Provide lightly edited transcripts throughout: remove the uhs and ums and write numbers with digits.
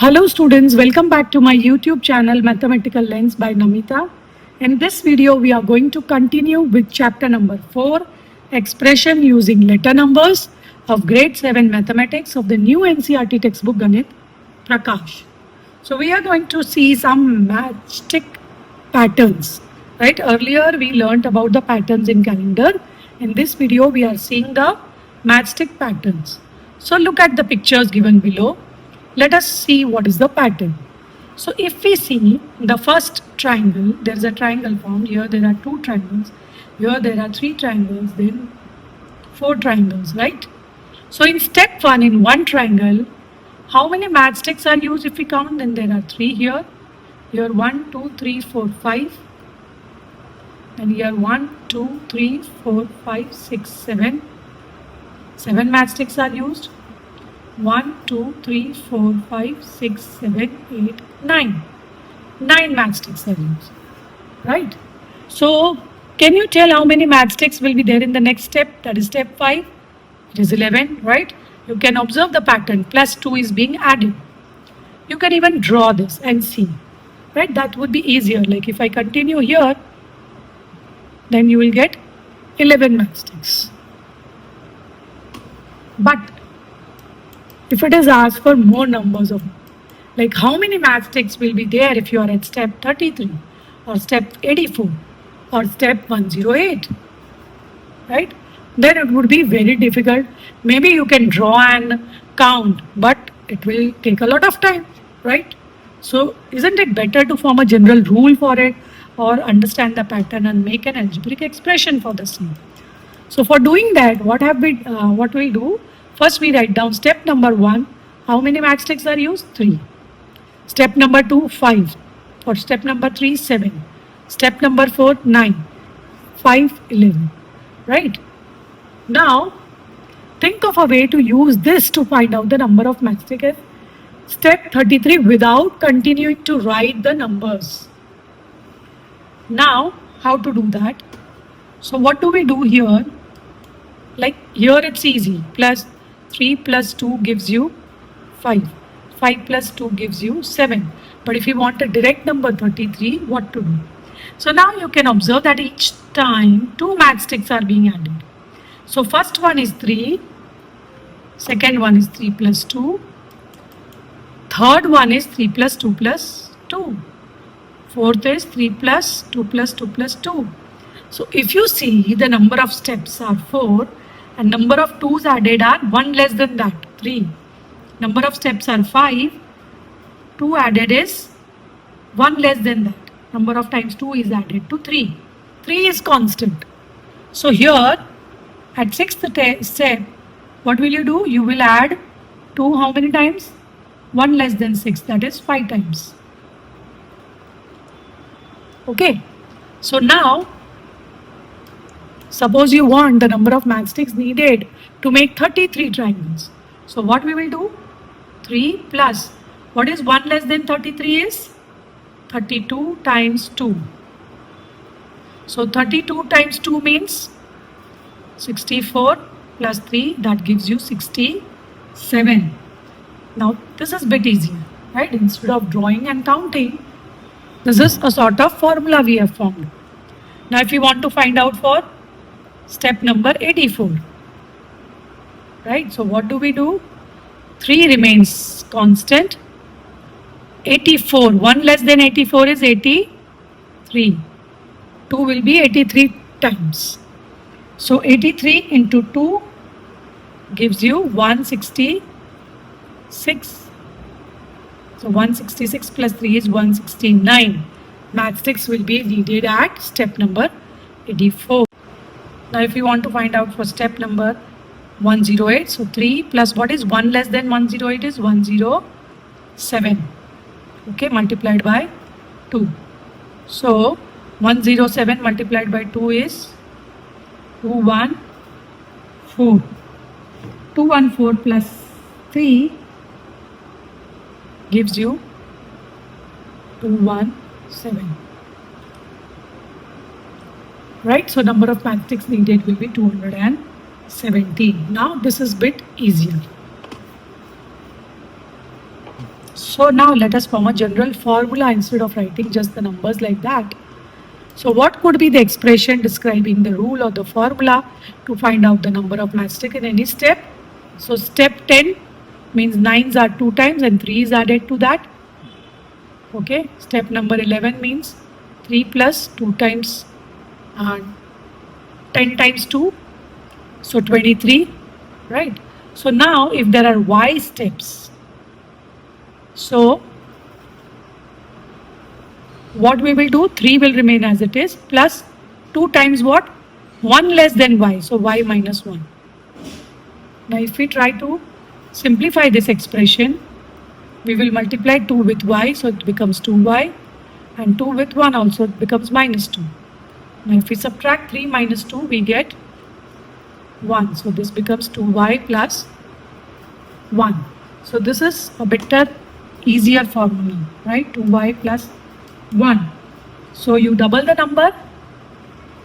Hello students, welcome back to my YouTube channel Mathematical Lens by Namita. In this video, we are going to continue with chapter number 4, Expression Using Letter Numbers of Grade 7 Mathematics of the new NCERT textbook Ganit Prakash. So we are going to see some matchstick patterns. Right? Earlier we learnt about the patterns in calendar. In this video, we are seeing the matchstick patterns. So look at the pictures given below. Let us see what is the pattern. So if we see the first triangle, there is a triangle formed. Here there are two triangles. Here there are three triangles, then four triangles, right? So in step 1, in one triangle, how many matchsticks are used if we count? Then there are 3 here. Here 1, 2, 3, 4, 5. And here 1, 2, 3, 4, 5, 6, 7. 7 matchsticks are used. 1, 2, 3, 4, 5, 6, 7, 8, 9. 9 matchsticks are used. Right? So, can you tell how many matchsticks will be there in the next step? That is step 5. It is 11, right? You can observe the pattern. Plus 2 is being added. You can even draw this and see. Right? That would be easier. Like if I continue here, then you will get 11 matchsticks. But if it is asked for more numbers of, like how many matchsticks will be there if you are at step 33 or step 84 or step 108, right? Then it would be very difficult. Maybe you can draw and count, but it will take a lot of time, right? So isn't it better to form a general rule for it or understand the pattern and make an algebraic expression for the same? So for doing that, what we'll do? First, we write down step number 1. How many matchsticks are used? 3. Step number 2, 5. For step number 3, 7. Step number 4, 9. 5, 11. Right? Now, think of a way to use this to find out the number of matchsticks. Step 33 without continuing to write the numbers. Now, how to do that? So what do we do here? Like here it's easy. Plus 3 plus 2 gives you 5. 5 plus 2 gives you 7. But if you want a direct number 33, what to do? So now you can observe that each time 2 matchsticks are being added. So first one is 3. Second one is 3 plus 2. Third one is 3 plus 2 plus 2. Fourth is 3 plus 2 plus 2 plus 2. So if you see, the number of steps are 4 and number of 2's added are 1 less than that, 3. Number of steps are 5. 2 added is 1 less than that. Number of times 2 is added to 3. 3 is constant. So here at 6th step, what will you do? You will add 2 how many times? 1 less than 6, that is 5 times. Okay. So now, suppose you want the number of matchsticks needed to make 33 triangles. So what we will do? 3 plus, what is 1 less than 33 is? 32 times 2. So 32 times 2 means 64 plus 3, that gives you 67. Now this is a bit easier, right? Instead of drawing and counting, this is a sort of formula we have formed. Now if you want to find out for step number 84, right? So what do we do? 3 remains constant. 84, 1 less than 84 is 83. 2 will be 83 times. So 83 into 2 gives you 166. So 166 plus 3 is 169. Matchsticks will be needed at step number 84. Now if you want to find out for step number 108, so 3 plus what is 1 less than 108 is 107. Okay, multiplied by 2. So 107 multiplied by 2 is 214. 214 plus 3 gives you 217. Right? So number of matchsticks needed will be 217. Now this is a bit easier. So now let us form a general formula instead of writing just the numbers like that. So what could be the expression describing the rule or the formula to find out the number of matchstick in any step? So step 10 means 9s are 2 times and 3 is added to that. Okay, step number 11 means 3 plus 2 times 10 times 2, so 23, right? So now if there are y steps, so what we will do, 3 will remain as it is, plus 2 times what? 1 less than y, so y minus 1. Now if we try to simplify this expression, we will multiply 2 with y, so it becomes 2y, and 2 with 1 also it becomes minus 2. Now if we subtract 3 minus 2, we get 1. So this becomes 2y plus 1. So this is a better, easier formula, right? 2y plus 1. So you double the number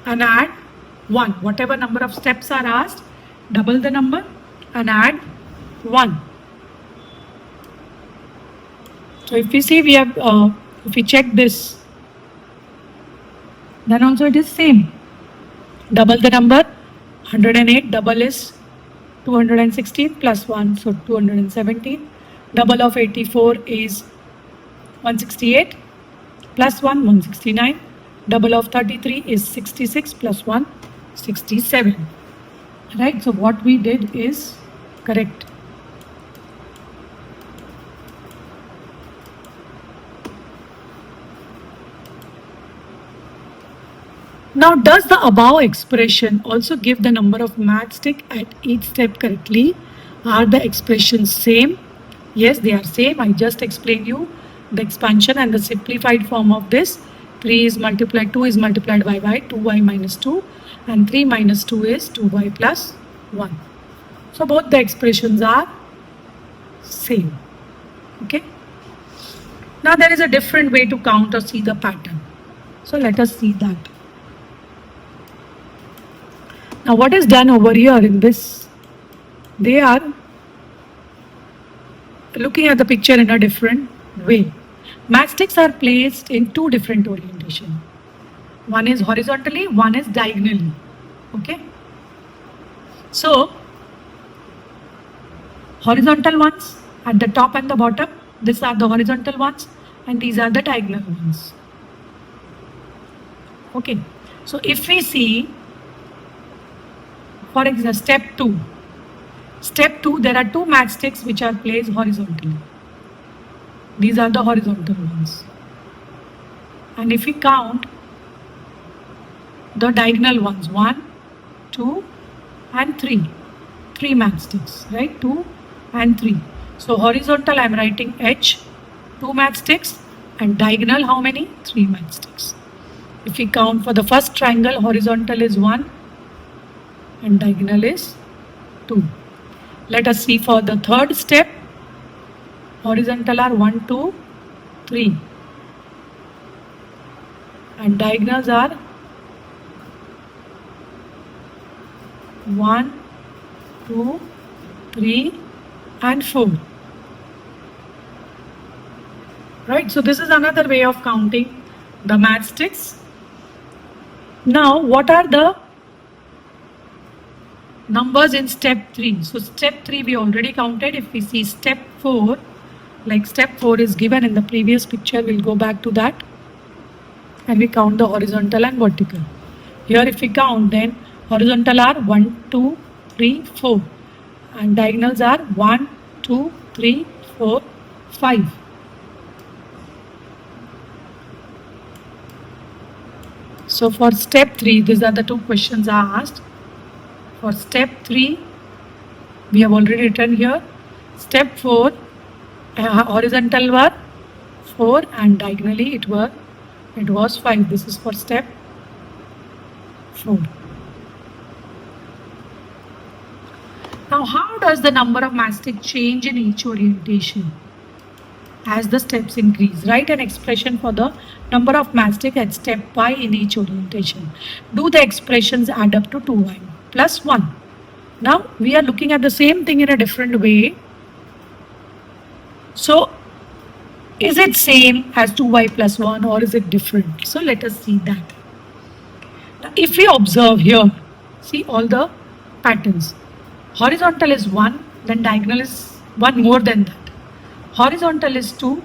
and add 1. Whatever number of steps are asked, double the number and add 1. So if we see, we have, if we check this, then also it is same. Double the number, 108, double is 216 plus 1, so 217. Double of 84 is 168 plus 1, 169. Double of 33 is 66 plus 1, 67. Right, so what we did is correct. Now, does the above expression also give the number of matchstick at each step correctly? Are the expressions same? Yes, they are same. I just explained you the expansion and the simplified form of this. 3 is multiplied, 2 is multiplied by y, 2y minus 2, and 3 minus 2 is 2y plus 1. So both the expressions are same. Okay. Now there is a different way to count or see the pattern. So let us see that. Now what is done over here in this? They are looking at the picture in a different way. Matchsticks are placed in two different orientation. One is horizontally, one is diagonally. Okay. So horizontal ones at the top and the bottom, these are the horizontal ones and these are the diagonal ones. Okay. So if we see, for example, step 2. Step 2, there are two matchsticks which are placed horizontally. These are the horizontal ones. And if we count the diagonal ones, 1, 2 and 3. 3 matchsticks, right? 2 and 3. So horizontal I am writing H, 2 matchsticks, and diagonal how many? 3 matchsticks. If we count for the first triangle, horizontal is 1 and diagonal is 2. Let us see for the third step. Horizontal are 1, 2, 3 and diagonals are 1, 2, 3 and 4. Right, so this is another way of counting the matchsticks. Now what are the numbers in step 3? So step 3 we already counted. If we see step 4, like step 4 is given in the previous picture, we'll go back to that and we count the horizontal and vertical. Here if we count, then horizontal are 1, 2, 3, 4 and diagonals are 1, 2, 3, 4, 5. So for step 3, these are the two questions are asked. For step 3, we have already written here. Step 4, horizontal were 4 and diagonally it was 5. This is for step 4. Now how does the number of matchsticks change in each orientation as the steps increase? Write an expression for the number of matchsticks at step y in each orientation. Do the expressions add up to 2y plus 1? Now we are looking at the same thing in a different way. So Is it same as 2y plus 1 or is it different? So let us see that. Now, if we observe here, see all the patterns. Horizontal is 1, then diagonal is 1 more than that. Horizontal is 2,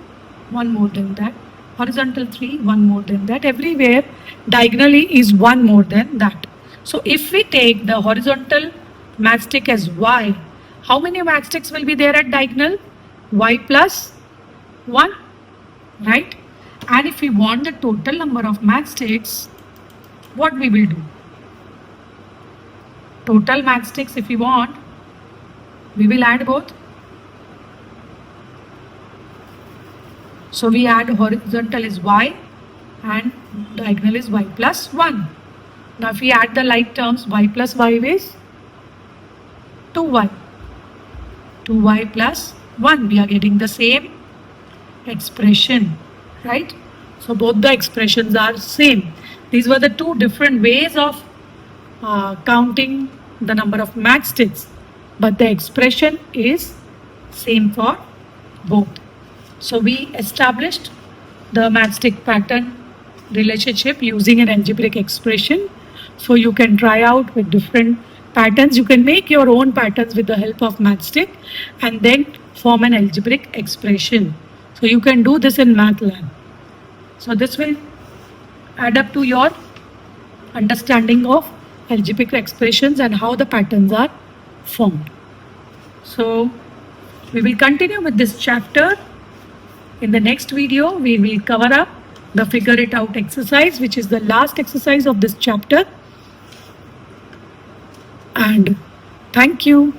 1 more than that. Horizontal 3, 1 more than that. Everywhere diagonally is 1 more than that. So if we take the horizontal matchstick as y, how many matchsticks will be there at diagonal? Y plus 1, right? And if we want the total number of matchsticks, what we will do? Total matchsticks, if we want, we will add both. So we add horizontal is y and diagonal is y plus 1. Now if we add the like terms, y plus y is 2y. 2y plus 1. We are getting the same expression, right? So both the expressions are same. These were the two different ways of counting the number of matchsticks, but the expression is same for both. So we established the matchstick pattern relationship using an algebraic expression. So you can try out with different patterns. You can make your own patterns with the help of matchstick and then form an algebraic expression. So you can do this in MATLAB. So this will add up to your understanding of algebraic expressions and how the patterns are formed. So we will continue with this chapter. In the next video, we will cover up the figure it out exercise, which is the last exercise of this chapter. And thank you.